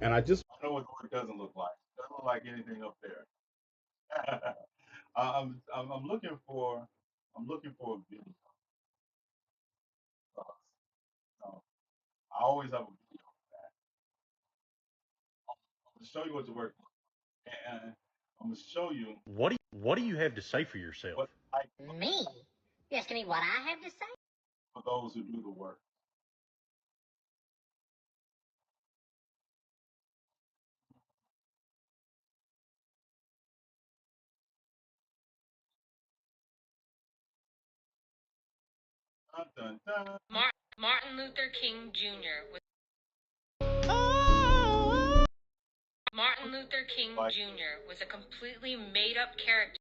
And I know what the work doesn't look like. It doesn't look like anything up there. I'm looking for a video. So I always have a video. I'm gonna show you what the work looks like. And I'm gonna show you What do you have to say for yourself? what I Me? You asking me what I have to say? for those who do the work. Dun, dun, dun. Martin Luther King Jr. was Martin Luther King Like Jr. was a completely made-up character.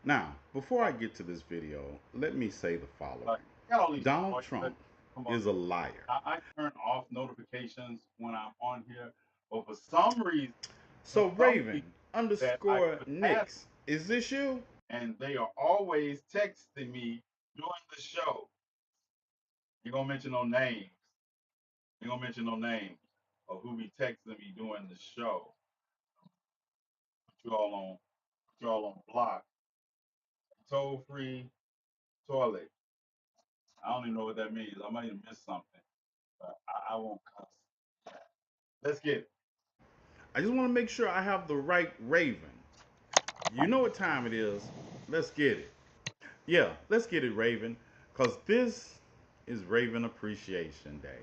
Now, before I get to this video, let me say the following. got all these Donald voices. Trump Come on. is a liar. I turn off notifications when I'm on here, but for some reason, So, some Raven people underscore could Nix, is this you? and they are always texting me during the show. You gonna mention no names. You gonna mention no names of who be texting me during the show. Put you all on block. Toll free toilet. I don't even know what that means. I might even miss something, but I won't cuss. Let's get it. I just want to make sure I have the right Raven. You know what time it is. Let's get it. Yeah, let's get it, Raven. Because this is Raven Appreciation Day.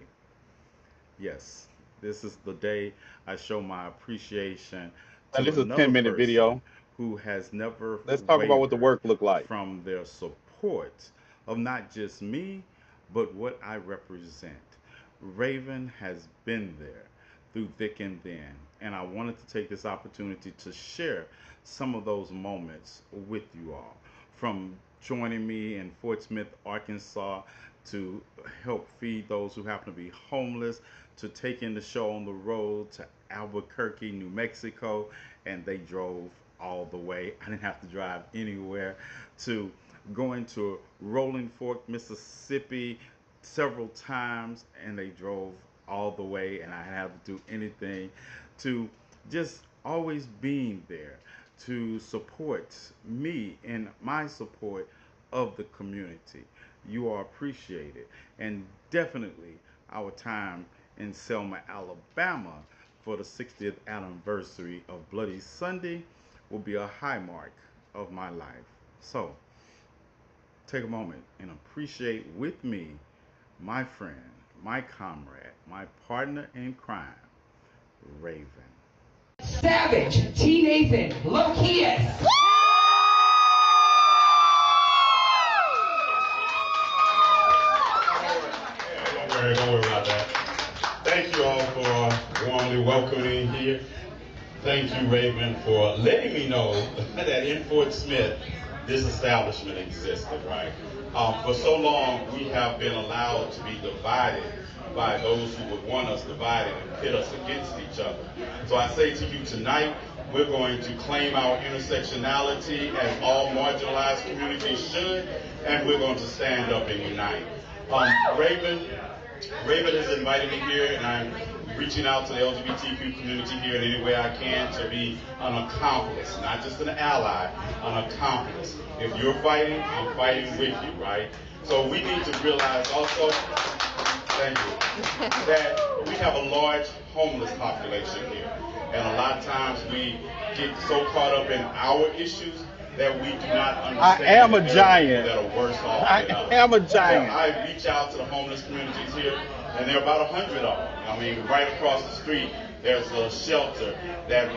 Yes, this is the day I show my appreciation And to this is a another 10-minute person video. who has never Let's talk about what the wavered work look like. from their support of not just me, but what I represent. Raven has been there through thick and thin, and I wanted to take this opportunity to share some of those moments with you all. From joining me in Fort Smith, Arkansas, to help feed those who happen to be homeless, to taking the show on the road to Albuquerque, New Mexico, and they drove all the way. I didn't have to drive anywhere. To going to Rolling Fork, Mississippi several times, and they drove all the way, and I didn't have to do anything. To just always being there to support me in my support of the community. You are appreciated. And definitely our time in Selma, Alabama for the 60th anniversary of Bloody Sunday will be a high mark of my life. So take a moment and appreciate with me my friend, my comrade, my partner in crime, Raven. Savage, TNathan, Lokias. Don't worry about that. Thank you all for warmly welcoming me here. Thank you, Raven, for letting me know that in Fort Smith, this establishment existed, right? For so long, we have been allowed to be divided by those who would want us divided and pit us against each other. So I say to you tonight, we're going to claim our intersectionality as all marginalized communities should, and we're going to stand up and unite. Raven has invited me here, and I'm reaching out to the LGBTQ community here in any way I can to be an accomplice, not just an ally, an accomplice. If you're fighting, I'm fighting with you, right? So we need to realize also, thank you, that we have a large homeless population here. And a lot of times we get so caught up in our issues that we do not understand. I am a giant. That are worse off I than us. am a giant. So I reach out to the homeless communities here, and there are about 100 of them. I mean, right across the street, there's a shelter that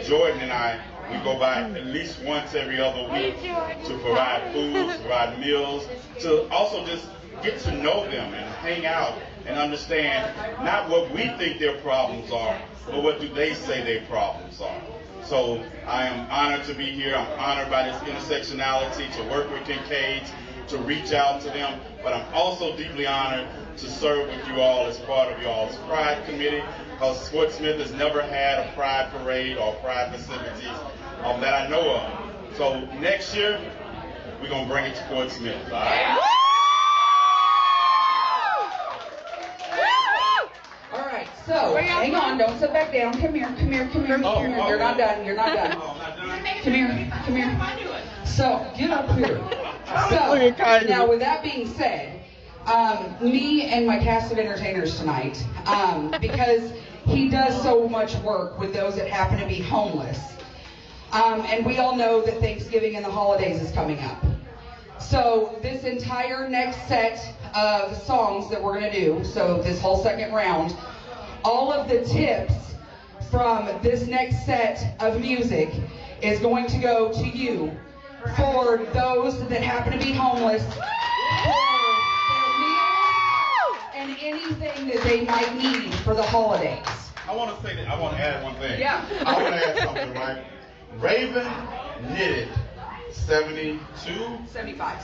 Jordan and I, we go by at least once every other week to provide food, to provide meals, to also just get to know them and hang out and understand not what we think their problems are, but what do they say their problems are. So I am honored to be here. I'm honored by this intersectionality, to work with Kincaids, to reach out to them, but I'm also deeply honored to serve with you all as part of y'all's Pride Committee, because Fort Smith has never had a Pride Parade or Pride festivities that I know of. So next year, we're going to bring it to Fort Smith, all right? All right, so hang on, don't sit back down. Come here, come here, come here. Come here. You're not done, you're not done. Come here, come here. So get up here. So now with that being said, me and my cast of entertainers tonight, because he does so much work with those that happen to be homeless. And we all know that Thanksgiving and the holidays is coming up. So this entire next set of songs that we're going to do, so this whole second round, all of the tips from this next set of music is going to go to you for those that happen to be homeless, for their meals and anything that they might need for the holidays. I want to say that, I want to add one thing. Yeah. I want to add something, right? Raven knitted 75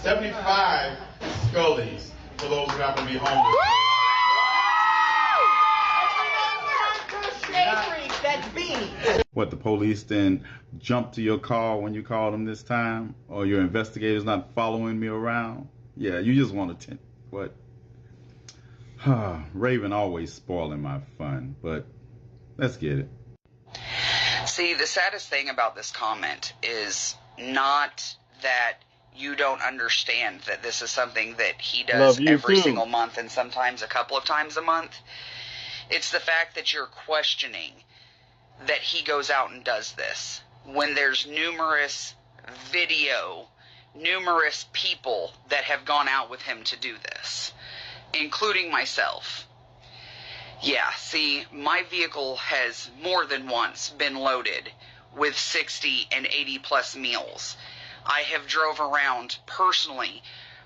scullies for those who happen to be homeless. What, the police then jumped to your call when you called them this time? Or your investigators not following me around? Yeah, you just want to what? Raven always spoiling my fun, but let's get it. See, the saddest thing about this comment is not that you don't understand that this is something that he does every single month and sometimes a couple of times a month. It's the fact that you're questioning that he goes out and does this when there's numerous people that have gone out with him to do this, including myself. Yeah, see, my vehicle has more than once been loaded with 60 and 80 plus meals. I have drove around personally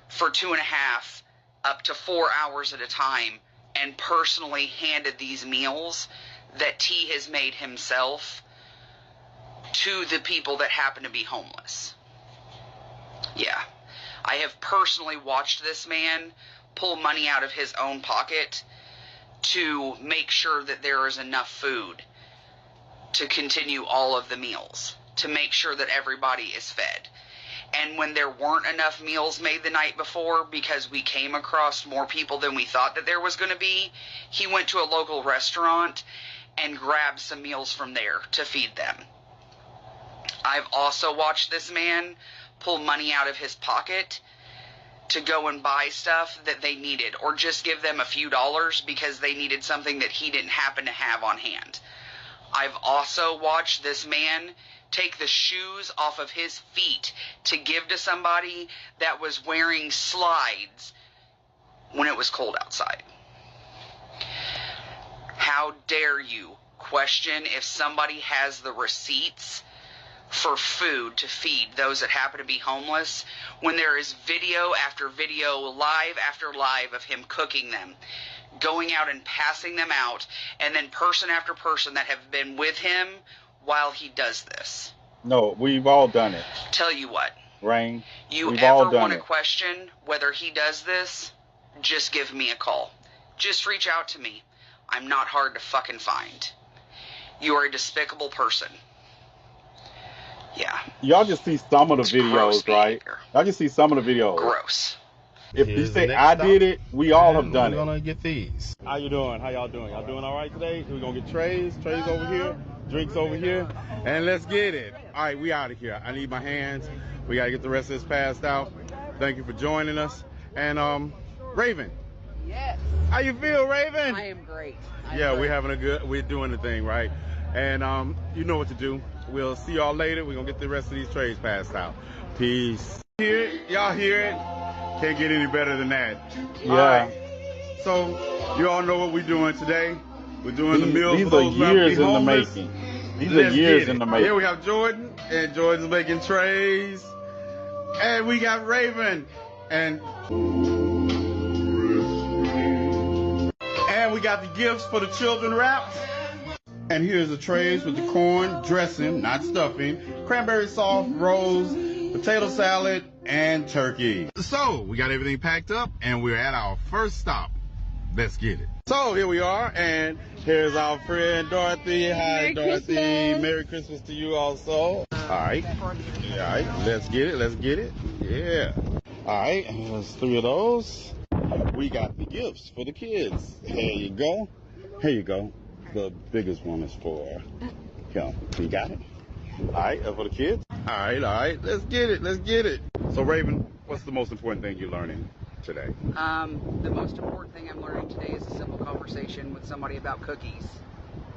for 2.5 up to 4 hours at a time and personally handed these meals that T has made himself to the people that happen to be homeless. Yeah, I have personally watched this man pull money out of his own pocket to make sure that there is enough food to continue all of the meals, to make sure that everybody is fed. And when there weren't enough meals made the night before because we came across more people than we thought that there was going to be, he went to a local restaurant and grab some meals from there to feed them. I've also watched this man pull money out of his pocket to go and buy stuff that they needed, or just give them a few dollars because they needed something that he didn't happen to have on hand. I've also watched this man take the shoes off of his feet to give to somebody that was wearing slides when it was cold outside. How dare you question if somebody has the receipts for food to feed those that happen to be homeless when there is video after video, live after live of him cooking them, going out and passing them out, and then person after person that have been with him while he does this. No, we've all done it. Tell you what, Rain. you We've all ever done want to it. question whether he does this, just give me a call. Just reach out to me. I'm not hard to fucking find. You are a despicable person. Yeah. Y'all just see some of the It's gross videos, right? behavior. Y'all just see some of the videos. Gross. If you Here's the say next I stop, did it, we all have and done we're it. gonna get these. How you doing? How y'all doing? Y'all doing all right today? We're gonna get trays over here, drinks over here, and let's get it. All right, we out of here. I need my hands. We gotta get the rest of this passed out. Thank you for joining us. And Raven. Yes. How you feel, Raven? I am great. We're doing the thing, right? And you know what to do. We'll see y'all later. We're gonna get the rest of these trays passed out. Peace. Hear it? Y'all hear it? Can't get any better than that. Yeah. All right. So you all know what we're doing today. We're doing the meals These for those are who have to be years in the homeless. making. These are Let's years get in it. the Here making. we have Jordan, and Jordan's making trays. And we got Raven, and we got the gifts for the children wrapped. And here's the trays with the corn, dressing, not stuffing, cranberry sauce, rolls, potato salad, and turkey. So we got everything packed up, and we're at our first stop. Let's get it. So here we are, and here's our friend Dorothy. Hi, Merry Dorothy. Christmas. Merry Christmas to you also. All right. All right. Let's get it. Let's get it. Yeah. All right. There's 3 of those. We got the gifts for the kids. Here you go. Here you go. The biggest one is for him. You got it? All right. That's for the kids. All right. All right. Let's get it. Let's get it. So, Raven, what's the most important thing you're learning today? The most important thing I'm learning today is a simple conversation with somebody about cookies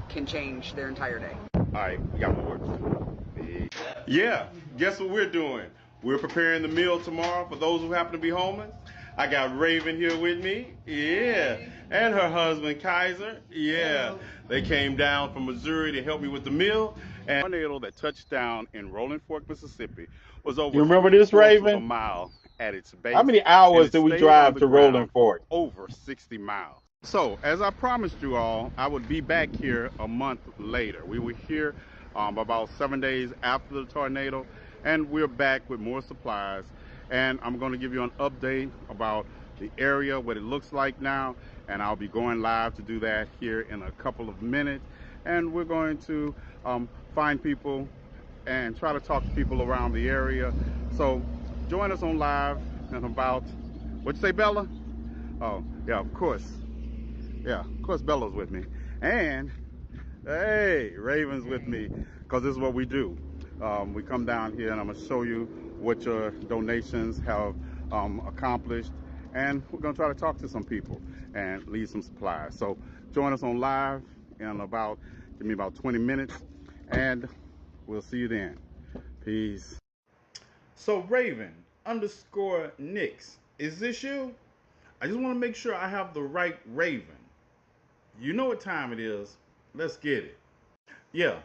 can change their entire day. All right, we got more work to do. Yeah, guess what we're doing? We're preparing the meal tomorrow for those who happen to be homeless. I got Raven here with me. Yeah. And her husband, Kaiser. Yeah. They came down from Missouri to help me with the meal. And the tornado that touched down in Rolling Fork, Mississippi was over You remember this, 3/4 of a Raven? mile at its base. How many And hours it did we stayed drive on the to Rolling ground Fork? over 60 miles. So, as I promised you all, I would be back here a month later. We were here about 7 days after the tornado, and we're back with more supplies. And I'm going to give you an update about the area, what it looks like now, and I'll be going live to do that here in a couple of minutes. And we're going to find people and try to talk to people around the area. So, join us on live in about, what'd you say, Bella? Oh, yeah, of course. Yeah, of course Bella's with me. And, hey, Raven's with me, because this is what we do. We come down here and I'm going to show you what your donations have accomplished. And we're going to try to talk to some people and leave some supplies. So join us on live in about, give me about 20 minutes. And we'll see you then. Peace. So Raven _ Nix, is this you? I just want to make sure I have the right Raven. You know what time it is. Let's get it. Yeah.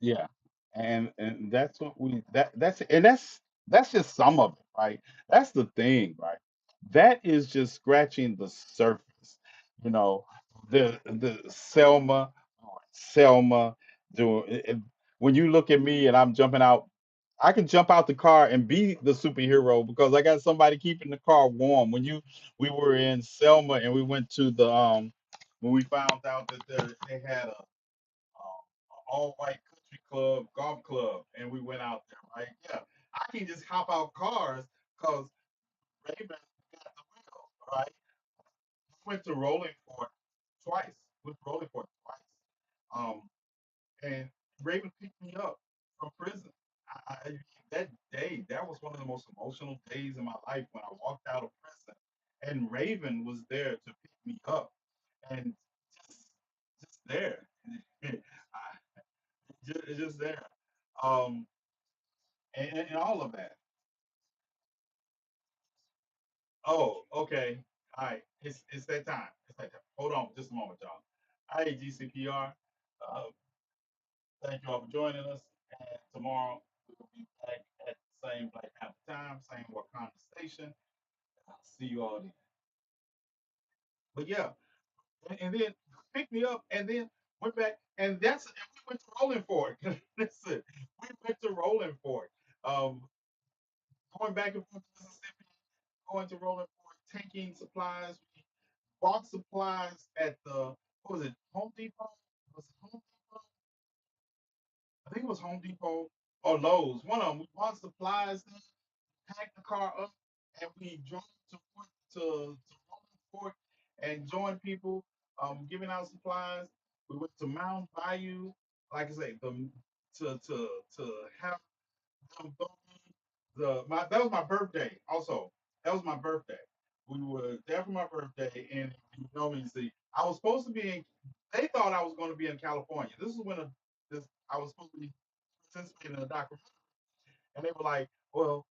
Yeah. And that's what that's just some of it, right? That's the thing, right? That is just scratching the surface. You know, the Selma doing when you look at me and I'm jumping out, I can jump out the car and be the superhero because I got somebody keeping the car warm. We were in Selma and we went to the when we found out that they had a all white country club, golf club, and we went out there, right? Yeah, I can just hop out cars because Raven got the wheel, right? We went to Rolling Fork twice. We went to Rolling Fork twice. Um, and Raven picked me up from prison. That day, that was one of the most emotional days in my life when I walked out of prison, and Raven was there to pick me up, and just just there, just there, um, and all of that. Oh, okay, all right, it's that time. It's that time. Hold on, just a moment, y'all. All right, GCPR. Uh, Thank you all for joining us. And tomorrow we will be back at the same Black Panther time, same Wakanda station. I'll see you all then. But yeah, and then picked me up and then went back and we went to Rolling Fork. Listen, we went to Rolling Fork. Going back and forth to Mississippi, going to Rolling Fork, taking supplies. We bought supplies at the what was it, Home Depot? Was it Home Depot? I think it was Home Depot or Lowe's. One of them. We bought supplies there, packed the car up, and we drove to Rolling Fork and joined people, giving out supplies. We went to Mound Bayou, like I say, to have them throw me that was my birthday. Also, that was my birthday. We were there for my birthday, and you know me. See, I was supposed to be in. They thought I was going to be in California. This is when I was supposed to be participating in a documentary, and they were like, "Well,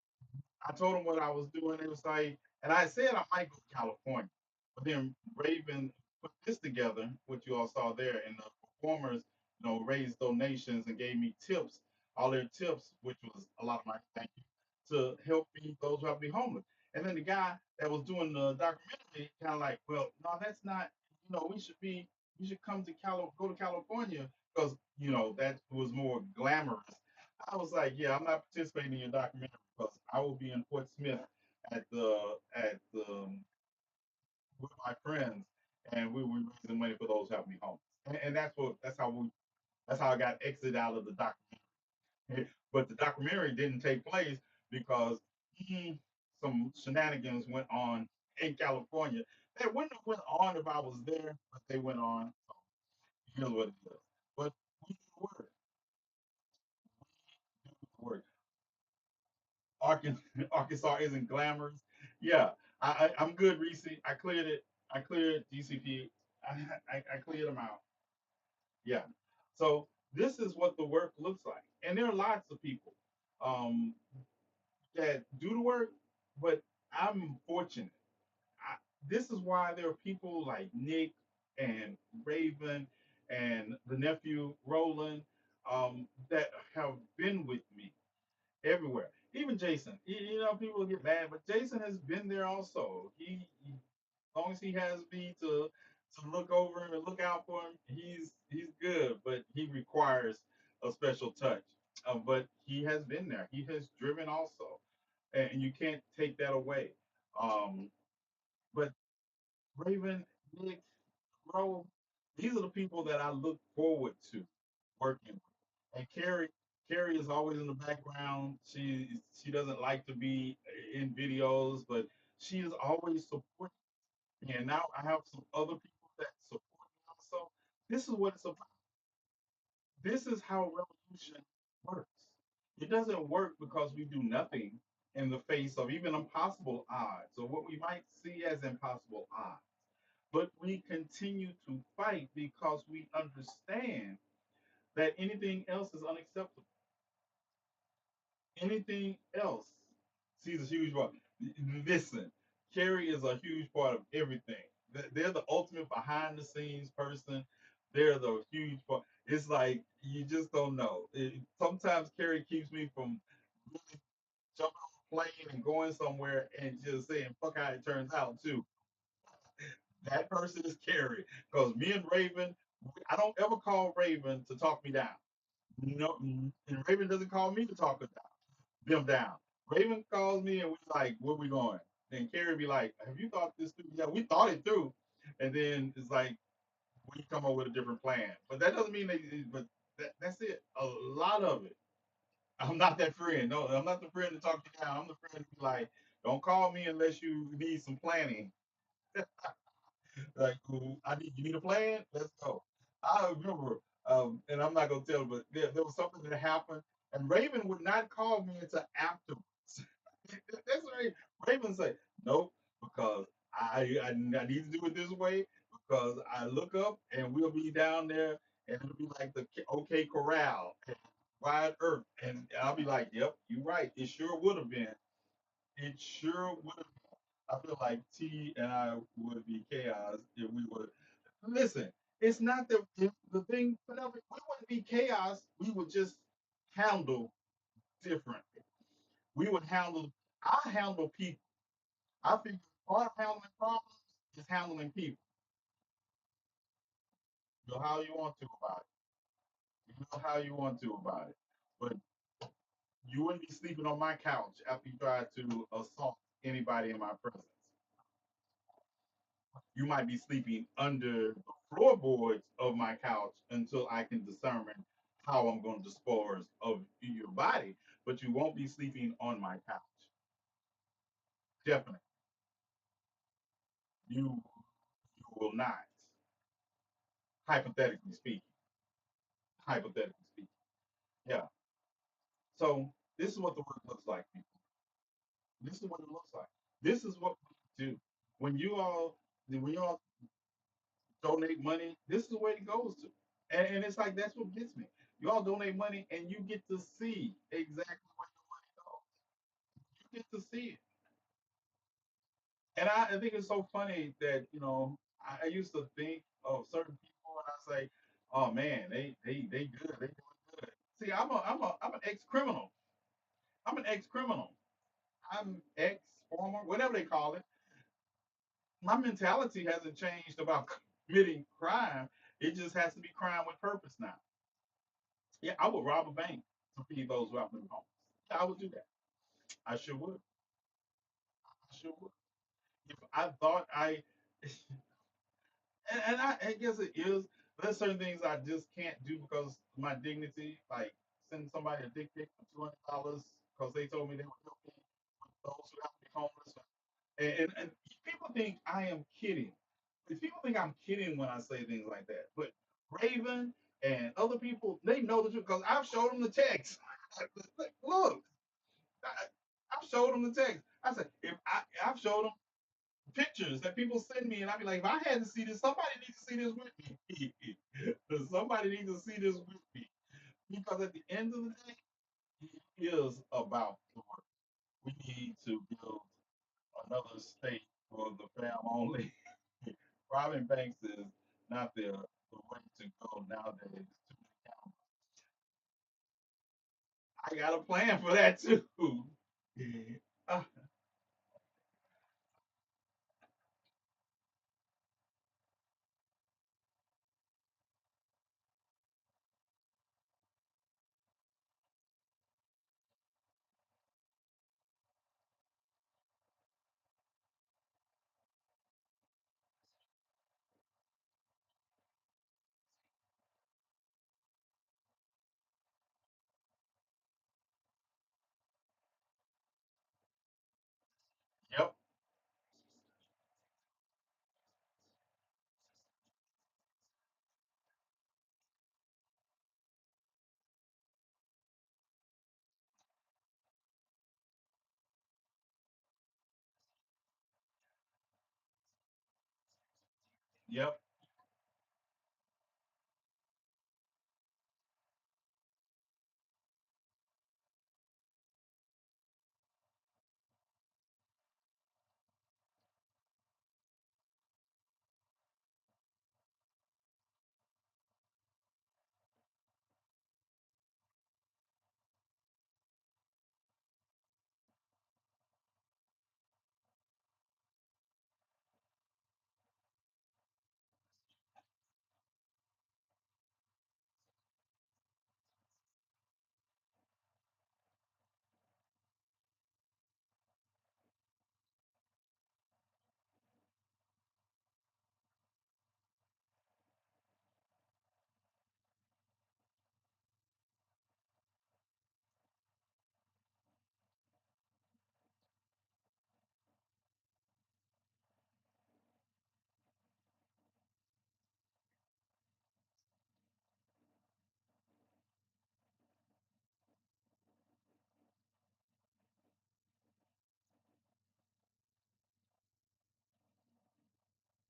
I told them what I was doing. It was like, and I said I might go to California, but then Raven put this together, what you all saw there, and the performers, raised donations and gave me tips, all their tips, which was a lot of money. Thank you, to help me those who have to be homeless. And then the guy that was doing the documentary kind of like, well, no, that's not. We should come to go to California because that was more glamorous. I was like, yeah, I'm not participating in your documentary because I will be in Fort Smith at the with my friends, and we were raising money for those who have me homeless. And that's how I got exited out of the documentary. But the documentary didn't take place because some shenanigans went on in California. They wouldn't have went on if I was there, but they went on. So here's what it is. But we do the work. We do the work. Arkansas, Arkansas isn't glamorous. Yeah, I'm good, Reese. I cleared it. I cleared DCP. I cleared them out. Yeah. So this is what the work looks like, and there are lots of people um, that do the work, but I'm fortunate. I, this is why there are people like Nick and Raven and the nephew Roland that have been with me everywhere. Even Jason. People get mad, but Jason has been there also. As long as he has me to look over him and look out for him, he's good. But he requires a special touch. But he has been there. He has driven also, and you can't take that away. Um, but Raven, Nick, Bro, these are the people that I look forward to working with. And Carrie is always in the background. She doesn't like to be in videos, but she is always supporting. And now I have some other people that support me also. This is what it's about. This is how revolution works. It doesn't work because we do nothing in the face of even impossible odds or what we might see as impossible odds. But we continue to fight because we understand that anything else is unacceptable. Anything else sees a huge part. Listen, Carrie is a huge part of everything. They're the ultimate behind the scenes person. They're the huge part. It's like you just don't know. Sometimes Carrie keeps me from really jumping on a plane and going somewhere and just saying, fuck how it turns out, too. That person is Carrie. Because me and Raven, I don't ever call Raven to talk me down. No, and Raven doesn't call me to talk them down. Raven calls me and we like, where we going? Then Carrie be like, have you thought this through? Yeah, we thought it through. And then it's like, we come up with a different plan. But that doesn't mean but that's it. A lot of it. I'm not that friend. No, I'm not the friend to talk you down. I'm the friend to be like, don't call me unless you need some planning. Like, I need you need a plan? Let's go. I remember And I'm not gonna tell, but there was something that happened, and Raven would not call me until afterwards. That's right. Raven say, nope, because I need to do it this way because I look up and we'll be down there and it'll be like the OK Corral and Wide Earth, and I'll be like, yep, you're right. It sure would have been. It sure would have. I feel like T and I would be chaos if we would listen. It's not that the thing, whatever. We wouldn't be chaos. We would just handle differently. We would handle. I handle people. I think part of handling problems is handling people. You know how you want to about it. You know how you want to about it. But you wouldn't be sleeping on my couch after you tried to assault anybody in my presence. You might be sleeping under the floorboards of my couch until I can determine how I'm going to dispose of your body, but you won't be sleeping on my couch. Definitely. You will not. Hypothetically speaking. Hypothetically speaking. Yeah. So this is what the work looks like, people. This is what it looks like. This is what we do. When you all donate money, this is the way it goes to. And it's like that's what gets me. You all donate money and you get to see exactly where the money goes. You get to see it. And I think it's so funny that, I used to think of certain people and I say, oh man, they good, they doing good. See, I'm an ex-criminal. I'm an ex-criminal. I'm ex-former, whatever they call it. My mentality hasn't changed about committing crime. It just has to be crime with purpose now. Yeah, I would rob a bank to feed those who have been homeless. Yeah, I would do that. I sure would. I sure would. If I thought I guess it is. There's certain things I just can't do because of my dignity, like send somebody a dick pic for $200 because they told me they would help me with those who have to be homeless. And people think I am kidding. People think I'm kidding when I say things like that. But Raven and other people, they know the truth because I've showed them the text. Look, I, I've showed them the text. I said, I've showed them pictures that people send me, and I'd be like, if I had to see this, somebody needs to see this with me. Somebody needs to see this with me. Because at the end of the day, it is about the work. We need to build another state for the fam only. Robbing banks is not the way to go nowadays. Too many cameras. I got a plan for that too. Uh, yep, yep,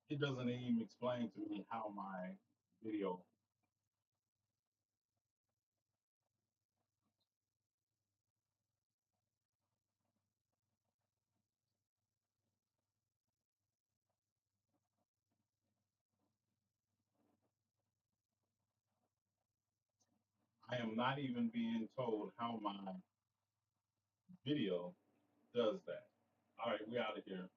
It doesn't even explain to me how my video. I am not even being told how my video does that. All right, we out of here.